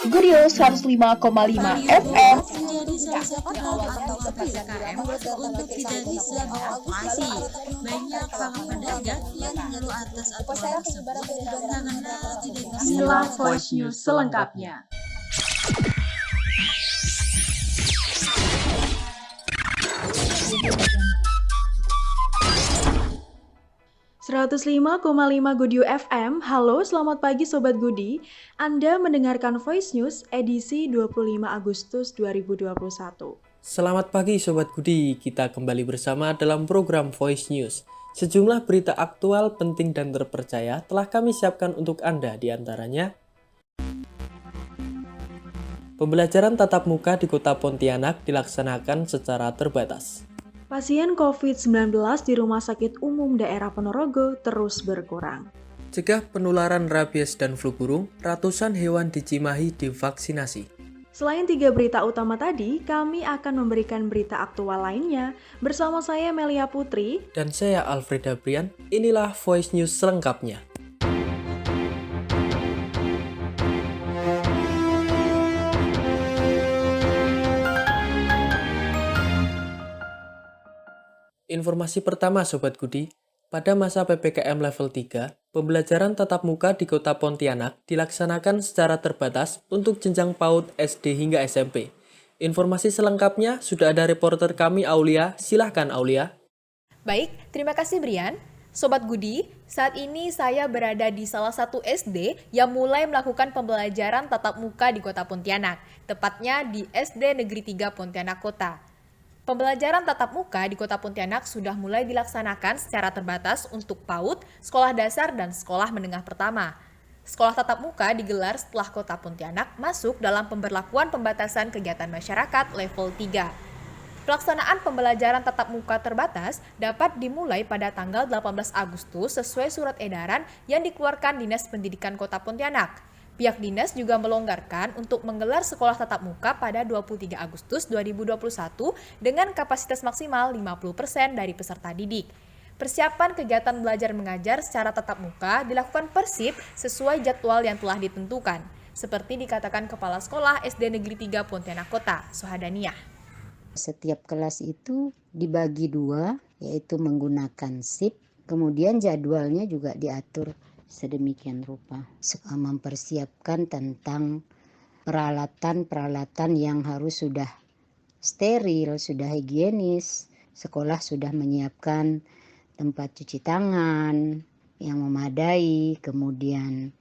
Gurio 105,5 FM. Menjadi salah satu atau PPKM untuk tidak disinfeksi. Banyak para pedagang yang mengeluh atas aturan tersebut karena tidak bisa. Inilah Voice News selengkapnya. ...105,5 Gudio FM. Halo, selamat pagi Sobat Gudi. Anda mendengarkan Voice News edisi 25 Agustus 2021. Selamat pagi Sobat Gudi, kita kembali bersama dalam program Voice News. Sejumlah berita aktual, penting dan terpercaya telah kami siapkan untuk Anda, diantaranya pembelajaran tatap muka di Kota Pontianak dilaksanakan secara terbatas. Pasien COVID-19 di Rumah Sakit Umum Daerah Ponorogo terus berkurang. Cegah penularan rabies dan flu burung, ratusan hewan di Cimahi divaksinasi. Selain 3 berita utama tadi, kami akan memberikan berita aktual lainnya. Bersama saya Melia Putri Dan saya Alfreda Brian, inilah Voice News selengkapnya. Informasi pertama Sobat Gudi, pada masa PPKM level 3, pembelajaran tatap muka di Kota Pontianak dilaksanakan secara terbatas untuk jenjang PAUD, SD hingga SMP. Informasi selengkapnya sudah ada reporter kami Aulia, silahkan Aulia. Baik, terima kasih Brian. Sobat Gudi, saat ini saya berada di salah satu SD yang mulai melakukan pembelajaran tatap muka di Kota Pontianak, tepatnya di SD Negeri 3 Pontianak Kota. Pembelajaran tatap muka di Kota Pontianak sudah mulai dilaksanakan secara terbatas untuk PAUD, sekolah dasar, dan sekolah menengah pertama. Sekolah tatap muka digelar setelah Kota Pontianak masuk dalam pemberlakuan pembatasan kegiatan masyarakat level 3. Pelaksanaan pembelajaran tatap muka terbatas dapat dimulai pada tanggal 18 Agustus sesuai surat edaran yang dikeluarkan Dinas Pendidikan Kota Pontianak. Pihak dinas juga melonggarkan untuk menggelar sekolah tatap muka pada 23 Agustus 2021 dengan kapasitas maksimal 50% dari peserta didik. Persiapan kegiatan belajar mengajar secara tatap muka dilakukan Persib sesuai jadwal yang telah ditentukan, seperti dikatakan Kepala Sekolah SD Negeri 3 Pontianak Kota, Sohadaniah. Setiap kelas itu dibagi 2, yaitu menggunakan shift, kemudian jadwalnya juga diatur sedemikian rupa, mempersiapkan tentang peralatan-peralatan yang harus sudah steril, sudah higienis. Sekolah sudah menyiapkan tempat cuci tangan yang memadai, kemudian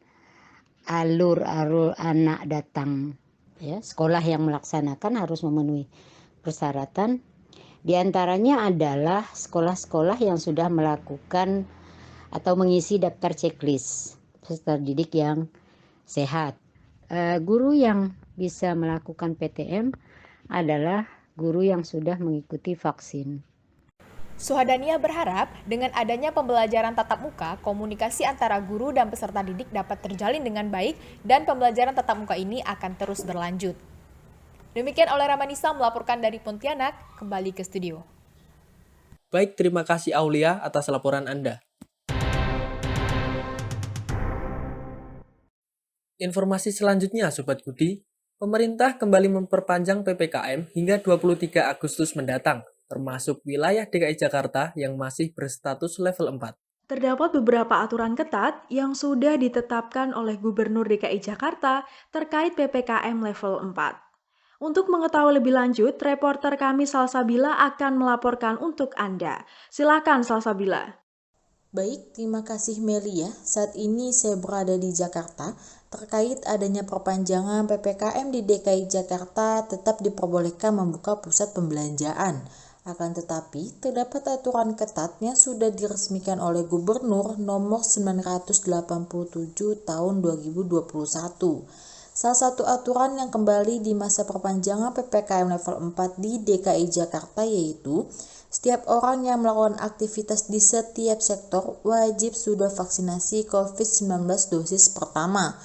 alur-alur anak datang. Ya, sekolah yang melaksanakan harus memenuhi persyaratan. Di antaranya adalah sekolah-sekolah yang sudah melakukan atau mengisi daftar checklist peserta didik yang sehat. Guru yang bisa melakukan PTM adalah guru yang sudah mengikuti vaksin. Sohadaniah berharap dengan adanya pembelajaran tatap muka, komunikasi antara guru dan peserta didik dapat terjalin dengan baik dan pembelajaran tatap muka ini akan terus berlanjut. Demikian oleh Ramanisa melaporkan dari Pontianak, kembali ke studio. Baik, terima kasih Aulia atas laporan Anda. Informasi selanjutnya Sobat Gudi, pemerintah kembali memperpanjang PPKM hingga 23 Agustus mendatang, termasuk wilayah DKI Jakarta yang masih berstatus level 4. Terdapat beberapa aturan ketat yang sudah ditetapkan oleh Gubernur DKI Jakarta terkait PPKM level 4. Untuk mengetahui lebih lanjut, reporter kami Salsabila akan melaporkan untuk Anda. Silakan Salsabila. Baik, terima kasih Melia. Saat ini saya berada di Jakarta. Terkait adanya perpanjangan PPKM di DKI Jakarta tetap diperbolehkan membuka pusat pembelanjaan. Akan tetapi, terdapat aturan ketat yang sudah diresmikan oleh Gubernur nomor 987 tahun 2021. Salah satu aturan yang kembali di masa perpanjangan PPKM level 4 di DKI Jakarta yaitu setiap orang yang melakukan aktivitas di setiap sektor wajib sudah vaksinasi COVID-19 dosis pertama.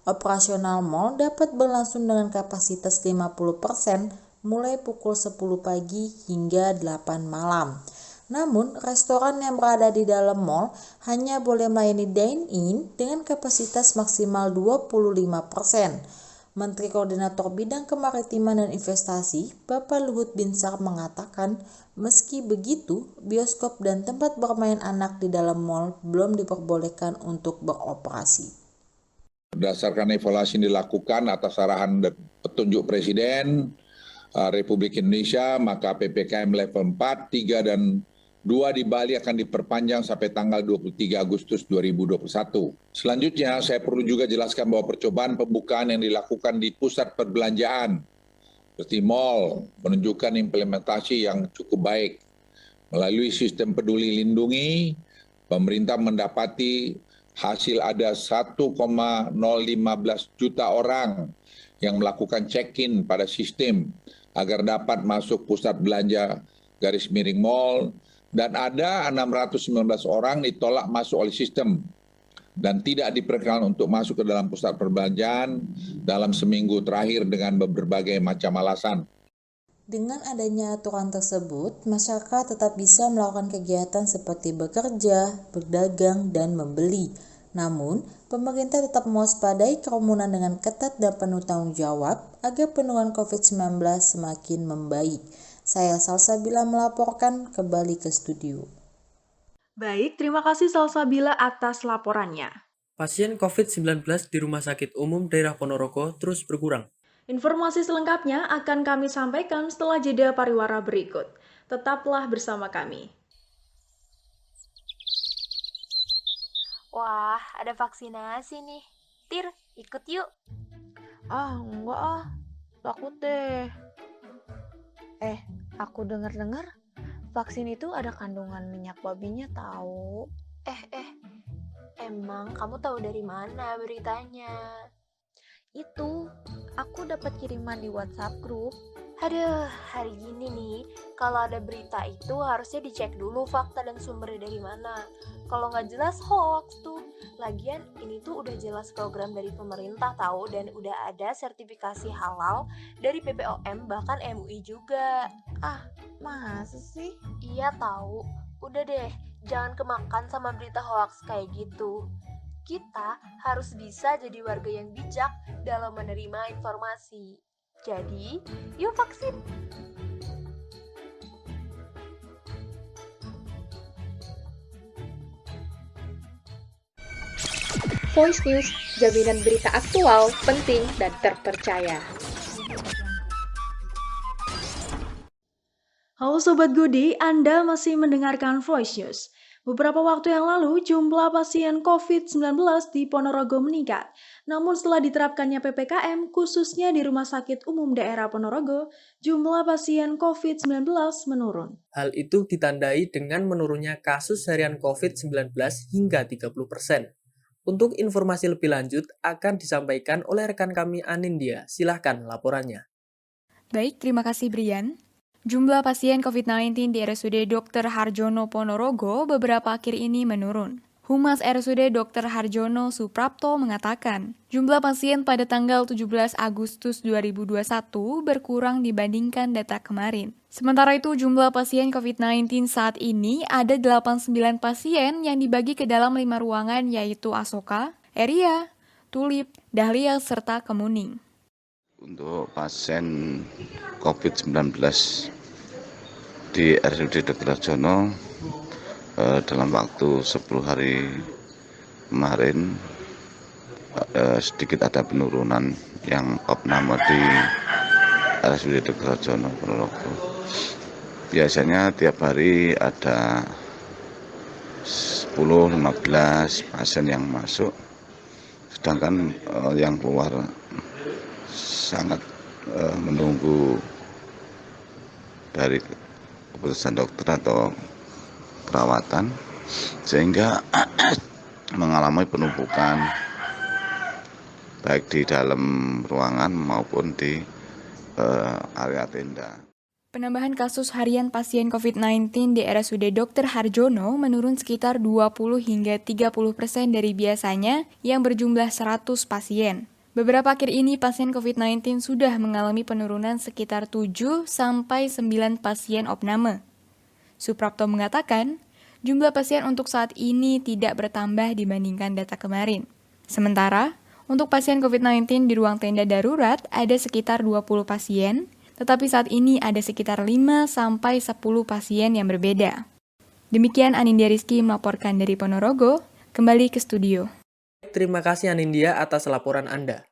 Operasional mal dapat berlangsung dengan kapasitas 50% mulai pukul 10 pagi hingga 8 malam. Namun, restoran yang berada di dalam mal hanya boleh melayani dine-in dengan kapasitas maksimal 25%. Menteri Koordinator Bidang Kemaritiman dan Investasi, Bapak Luhut Binsar mengatakan, meski begitu, bioskop dan tempat bermain anak di dalam mal belum diperbolehkan untuk beroperasi. Berdasarkan evaluasi yang dilakukan atas arahan dan petunjuk Presiden Republik Indonesia, maka PPKM level 4, 3, dan 2 di Bali akan diperpanjang sampai tanggal 23 Agustus 2021. Selanjutnya, saya perlu juga jelaskan bahwa percobaan pembukaan yang dilakukan di pusat perbelanjaan, seperti mal, menunjukkan implementasi yang cukup baik. Melalui sistem peduli lindungi, pemerintah mendapati hasil ada 1,015 juta orang yang melakukan check-in pada sistem agar dapat masuk pusat belanja _mall, dan ada 619 orang ditolak masuk oleh sistem dan tidak diperkenankan untuk masuk ke dalam pusat perbelanjaan dalam seminggu terakhir dengan berbagai macam alasan. Dengan adanya aturan tersebut, masyarakat tetap bisa melakukan kegiatan seperti bekerja, berdagang, dan membeli. Namun, pemerintah tetap mewaspadai kerumunan dengan ketat dan penuh tanggung jawab agar penularan COVID-19 semakin membaik. Saya Salsabila melaporkan kembali ke studio. Baik, terima kasih Salsabila atas laporannya. Pasien COVID-19 di Rumah Sakit Umum Daerah Ponorogo terus berkurang. Informasi selengkapnya akan kami sampaikan setelah jeda pariwara berikut. Tetaplah bersama kami. Wah, ada vaksinasi nih. Tir, ikut yuk. Enggak ah. Takut deh. Aku dengar-dengar vaksin itu ada kandungan minyak babinya tahu. Emang kamu tahu dari mana beritanya? Itu, aku dapat kiriman di WhatsApp grup. Aduh, hari gini nih, kalau ada berita itu harusnya dicek dulu fakta dan sumbernya dari mana. Kalau nggak jelas hoax tuh. Lagian ini tuh udah jelas program dari pemerintah tahu, dan udah ada sertifikasi halal dari BPOM bahkan MUI juga. Masa sih? Iya tahu. Udah deh, jangan kemakan sama berita hoax kayak gitu. Kita harus bisa jadi warga yang bijak dalam menerima informasi. Jadi, yuk vaksin! Voice News, jaminan berita aktual, penting, dan terpercaya. Halo Sobat Goody, Anda masih mendengarkan Voice News. Beberapa waktu yang lalu, jumlah pasien COVID-19 di Ponorogo meningkat. Namun setelah diterapkannya PPKM, khususnya di Rumah Sakit Umum Daerah Ponorogo, jumlah pasien COVID-19 menurun. Hal itu ditandai dengan menurunnya kasus harian COVID-19 hingga 30%. Untuk informasi lebih lanjut akan disampaikan oleh rekan kami Anindya. Silahkan laporannya. Baik, terima kasih Brian. Jumlah pasien COVID-19 di RSUD Dr. Harjono Ponorogo beberapa akhir ini menurun. Humas RSUD Dr. Harjono Suprapto mengatakan, jumlah pasien pada tanggal 17 Agustus 2021 berkurang dibandingkan data kemarin. Sementara itu, jumlah pasien COVID-19 saat ini ada 89 pasien yang dibagi ke dalam 5 ruangan yaitu Asoka, Eria, Tulip, Dahlia, serta Kemuning. Untuk pasien COVID-19 di RSUD Dr. Harjono dalam waktu 10 hari kemarin sedikit ada penurunan yang opname di RSUD Dr. Harjono Ponorogo. Biasanya tiap hari ada 10-15 pasien yang masuk, sedangkan yang keluar sangat menunggu dari keputusan dokter atau perawatan, sehingga mengalami penumpukan baik di dalam ruangan maupun di area tenda. Penambahan kasus harian pasien COVID-19 di RSUD Dr. Harjono menurun sekitar 20 hingga 30% dari biasanya yang berjumlah 100 pasien. Beberapa akhir ini pasien COVID-19 sudah mengalami penurunan sekitar 7-9 pasien opname. Suprapto mengatakan, jumlah pasien untuk saat ini tidak bertambah dibandingkan data kemarin. Sementara, Untuk pasien COVID-19 di ruang tenda darurat ada sekitar 20 pasien, tetapi saat ini ada sekitar 5-10 pasien yang berbeda. Demikian Anindya Rizky melaporkan dari Ponorogo, kembali ke studio. Terima kasih Anindya atas laporan Anda.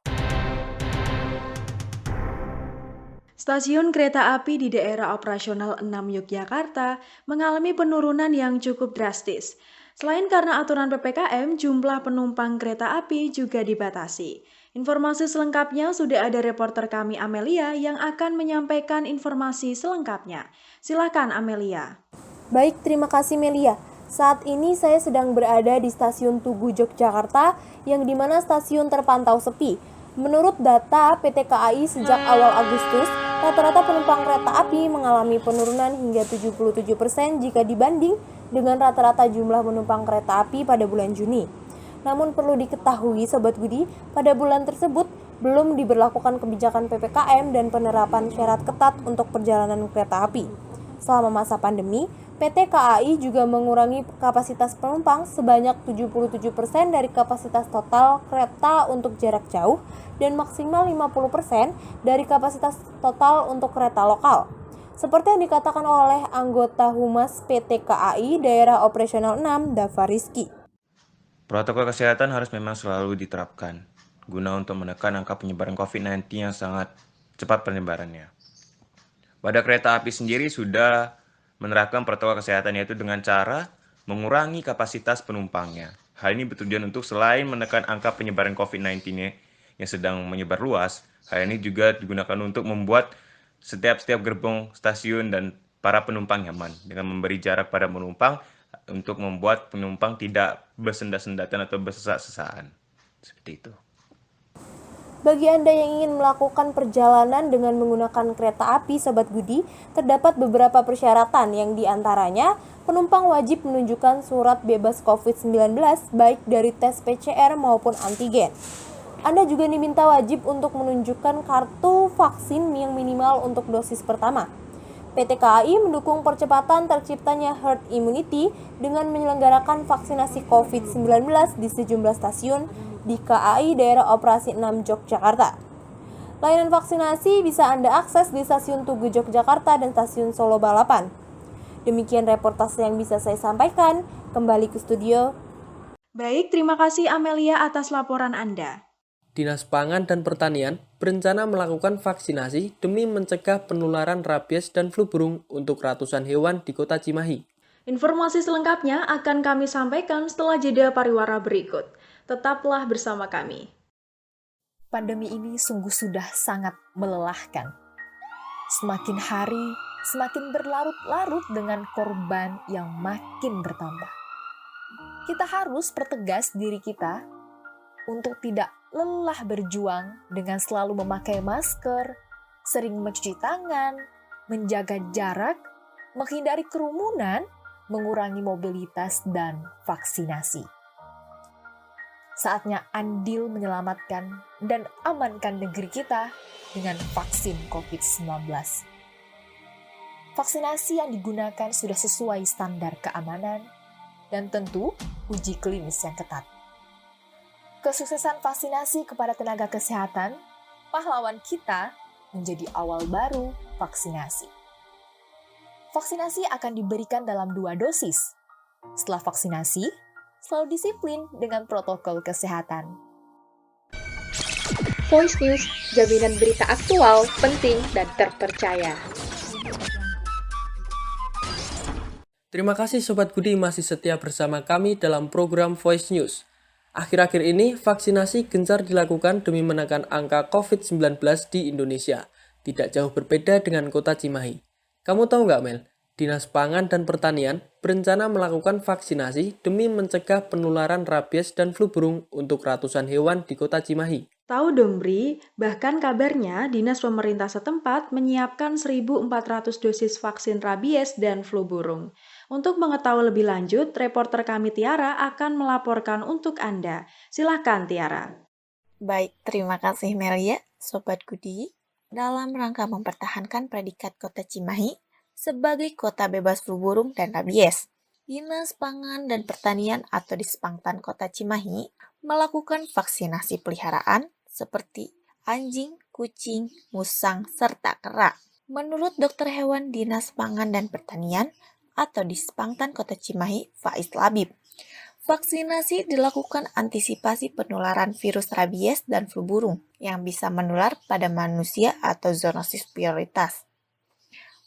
Stasiun kereta api di daerah operasional 6 Yogyakarta mengalami penurunan yang cukup drastis. Selain karena aturan PPKM, jumlah penumpang kereta api juga dibatasi. Informasi selengkapnya sudah ada reporter kami Amelia yang akan menyampaikan informasi selengkapnya. Silakan Amelia. Baik, terima kasih Melia. Saat ini saya sedang berada di stasiun Tugu Yogyakarta yang dimana stasiun terpantau sepi. Menurut data PT KAI sejak awal Agustus, rata-rata penumpang kereta api mengalami penurunan hingga 77% jika dibanding dengan rata-rata jumlah penumpang kereta api pada bulan Juni. Namun perlu diketahui Sobat Budi, pada bulan tersebut belum diberlakukan kebijakan PPKM dan penerapan syarat ketat untuk perjalanan kereta api. Selama masa pandemi, PT KAI juga mengurangi kapasitas penumpang sebanyak 77% dari kapasitas total kereta untuk jarak jauh dan maksimal 50% dari kapasitas total untuk kereta lokal. Seperti yang dikatakan oleh anggota Humas PT KAI Daerah Operasional 6, Dava Rizky. Protokol kesehatan harus memang selalu diterapkan guna untuk menekan angka penyebaran COVID-19 yang sangat cepat penyebarannya. Pada kereta api sendiri sudah menerapkan protokol kesehatan yaitu dengan cara mengurangi kapasitas penumpangnya. Hal ini bertujuan untuk selain menekan angka penyebaran COVID-19 yang sedang menyebar luas, hal ini juga digunakan untuk membuat setiap gerbong stasiun dan para penumpang nyaman dengan memberi jarak pada penumpang untuk membuat penumpang tidak bersendat-sendatan atau bersesak-sesaan. Seperti itu. Bagi Anda yang ingin melakukan perjalanan dengan menggunakan kereta api, Sobat Budi, terdapat beberapa persyaratan yang diantaranya penumpang wajib menunjukkan surat bebas COVID-19 baik dari tes PCR maupun antigen. Anda juga diminta wajib untuk menunjukkan kartu vaksin yang minimal untuk dosis pertama. PT KAI mendukung percepatan terciptanya herd immunity dengan menyelenggarakan vaksinasi COVID-19 di sejumlah stasiun di KAI Daerah Operasi 6 Yogyakarta. Layanan vaksinasi bisa Anda akses di Stasiun Tugu Yogyakarta dan Stasiun Solo Balapan. Demikian reportase yang bisa saya sampaikan. Kembali ke studio. Baik, terima kasih Amelia atas laporan Anda. Dinas Pangan dan Pertanian berencana melakukan vaksinasi demi mencegah penularan rabies dan flu burung untuk ratusan hewan di Kota Cimahi. Informasi selengkapnya akan kami sampaikan setelah jeda pariwara berikut. Tetaplah bersama kami. Pandemi ini sungguh sudah sangat melelahkan. Semakin hari, semakin berlarut-larut dengan korban yang makin bertambah. Kita harus pertegas diri kita untuk tidak lelah berjuang dengan selalu memakai masker, sering mencuci tangan, menjaga jarak, menghindari kerumunan, mengurangi mobilitas, dan vaksinasi. Saatnya andil menyelamatkan dan amankan negeri kita dengan vaksin COVID-19. Vaksinasi yang digunakan sudah sesuai standar keamanan dan tentu uji klinis yang ketat. Kesuksesan vaksinasi kepada tenaga kesehatan, pahlawan kita, menjadi awal baru vaksinasi. Vaksinasi akan diberikan dalam 2 dosis. Setelah vaksinasi, selalu disiplin dengan protokol kesehatan. Voice News, jaminan berita aktual, penting, dan terpercaya. Terima kasih Sobat Budi masih setia bersama kami dalam program Voice News. Akhir-akhir ini, vaksinasi gencar dilakukan demi menekan angka COVID-19 di Indonesia. Tidak jauh berbeda dengan Kota Cimahi. Kamu tahu nggak, Mel? Dinas Pangan dan Pertanian berencana melakukan vaksinasi demi mencegah penularan rabies dan flu burung untuk ratusan hewan di Kota Cimahi. Tahu dong, Bri, bahkan kabarnya Dinas Pemerintah setempat menyiapkan 1.400 dosis vaksin rabies dan flu burung. Untuk mengetahui lebih lanjut, reporter kami Tiara akan melaporkan untuk Anda. Silahkan, Tiara. Baik, terima kasih Melia, Sobat Gudi. Dalam rangka mempertahankan predikat Kota Cimahi sebagai kota bebas flu burung dan rabies, Dinas Pangan dan Pertanian atau Dispangtan Kota Cimahi melakukan vaksinasi peliharaan seperti anjing, kucing, musang, serta kera. Menurut dokter hewan Dinas Pangan dan Pertanian atau Dispangtan Kota Cimahi, Faiz Labib, vaksinasi dilakukan antisipasi penularan virus rabies dan flu burung yang bisa menular pada manusia atau zoonosis prioritas.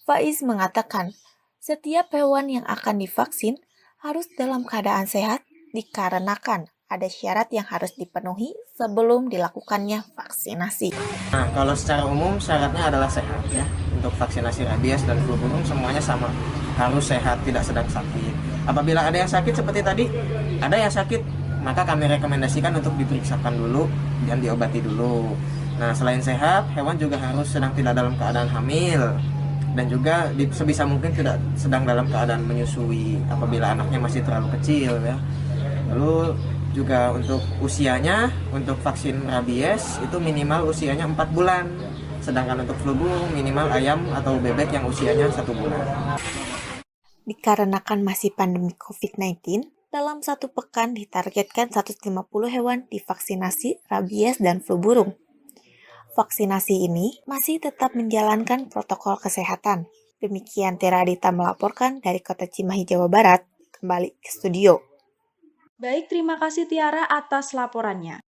Faiz mengatakan, setiap hewan yang akan divaksin harus dalam keadaan sehat dikarenakan ada syarat yang harus dipenuhi sebelum dilakukannya vaksinasi. Nah, kalau secara umum syaratnya adalah sehat ya. Untuk vaksinasi rabies dan flu burung semuanya sama. Harus sehat, tidak sedang sakit. Apabila ada yang sakit seperti tadi, ada yang sakit, maka kami rekomendasikan untuk diperiksakan dulu dan diobati dulu. Nah, selain sehat, hewan juga harus sedang tidak dalam keadaan hamil. Dan juga sebisa mungkin tidak sedang dalam keadaan menyusui apabila anaknya masih terlalu kecil ya. Lalu juga untuk usianya, untuk vaksin rabies itu minimal usianya 4 bulan. Sedangkan untuk flu burung minimal ayam atau bebek yang usianya 1 bulan. Dikarenakan masih pandemi COVID-19, dalam 1 pekan ditargetkan 150 hewan divaksinasi rabies dan flu burung. Vaksinasi ini masih tetap menjalankan protokol kesehatan. Demikian Tera Adita melaporkan dari Kota Cimahi, Jawa Barat. Kembali ke studio. Baik, terima kasih Tiara atas laporannya.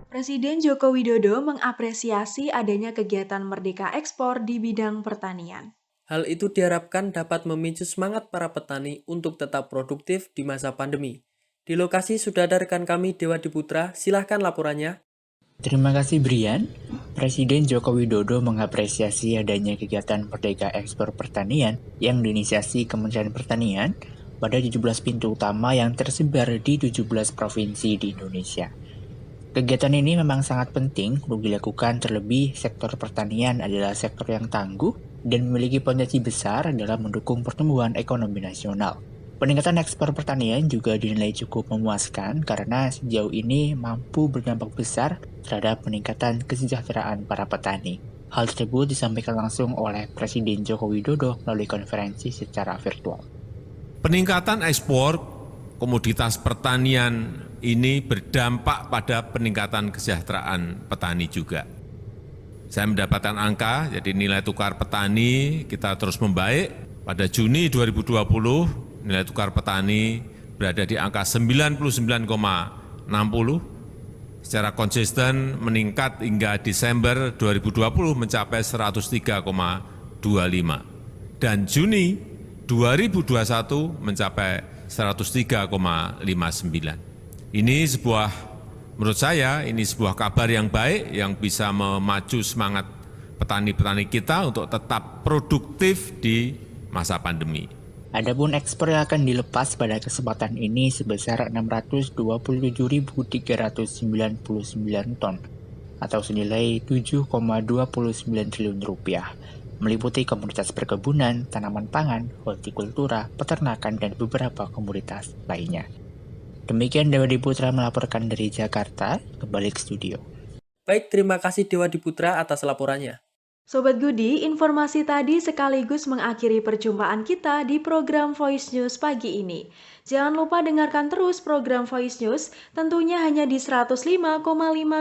Presiden Joko Widodo mengapresiasi adanya kegiatan Merdeka Ekspor di bidang pertanian. Hal itu diharapkan dapat memicu semangat para petani untuk tetap produktif di masa pandemi. Di lokasi sudah ada rekan kami Dewa Diputra, silahkan laporannya. Terima kasih Brian. Presiden Joko Widodo mengapresiasi adanya kegiatan Merdeka Ekspor Pertanian yang diinisiasi Kementerian Pertanian pada 17 pintu utama yang tersebar di 17 provinsi di Indonesia. Kegiatan ini memang sangat penting untuk dilakukan, terlebih sektor pertanian adalah sektor yang tangguh dan memiliki potensi besar dalam mendukung pertumbuhan ekonomi nasional. Peningkatan ekspor pertanian juga dinilai cukup memuaskan karena sejauh ini mampu berdampak besar terhadap peningkatan kesejahteraan para petani. Hal tersebut disampaikan langsung oleh Presiden Joko Widodo melalui konferensi secara virtual. Peningkatan ekspor komoditas pertanian ini berdampak pada peningkatan kesejahteraan petani juga. Saya mendapatkan angka, jadi nilai tukar petani kita terus membaik. Pada Juni 2020, nilai tukar petani berada di angka 99,60, secara konsisten meningkat hingga Desember 2020 mencapai 103,25 dan Juni 2021 mencapai 103,59. Ini menurut saya ini sebuah kabar yang baik yang bisa memacu semangat petani-petani kita untuk tetap produktif di masa pandemi. Adapun ekspor yang akan dilepas pada kesempatan ini sebesar 627.399 ton atau senilai 7,29 triliun rupiah, meliputi komoditas perkebunan, tanaman pangan, hortikultura, peternakan, dan beberapa komoditas lainnya. Demikian Dewa Diputra melaporkan dari Jakarta, kembali ke studio. Baik, terima kasih Dewa Diputra atas laporannya. Sobat Goody, informasi tadi sekaligus mengakhiri perjumpaan kita di program Voice News pagi ini. Jangan lupa dengarkan terus program Voice News, tentunya hanya di 105,5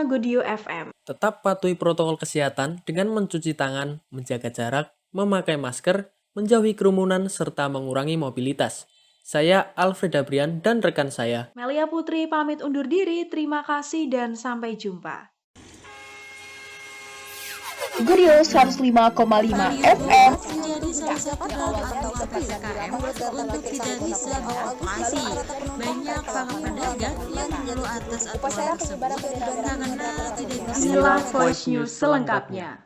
Godio FM. Tetap patuhi protokol kesehatan dengan mencuci tangan, menjaga jarak, memakai masker, menjauhi kerumunan, serta mengurangi mobilitas. Saya Alfreda Brian dan rekan saya Melia Putri pamit undur diri, terima kasih dan sampai jumpa. Gorio 105,5 FM menjadi salah satu atau PPKM untuk tidak bisa beroperasi. Banyak para pedagang yang mengeluh atas aturan tersebut karena tidak bisa. Inilah Voice News selengkapnya.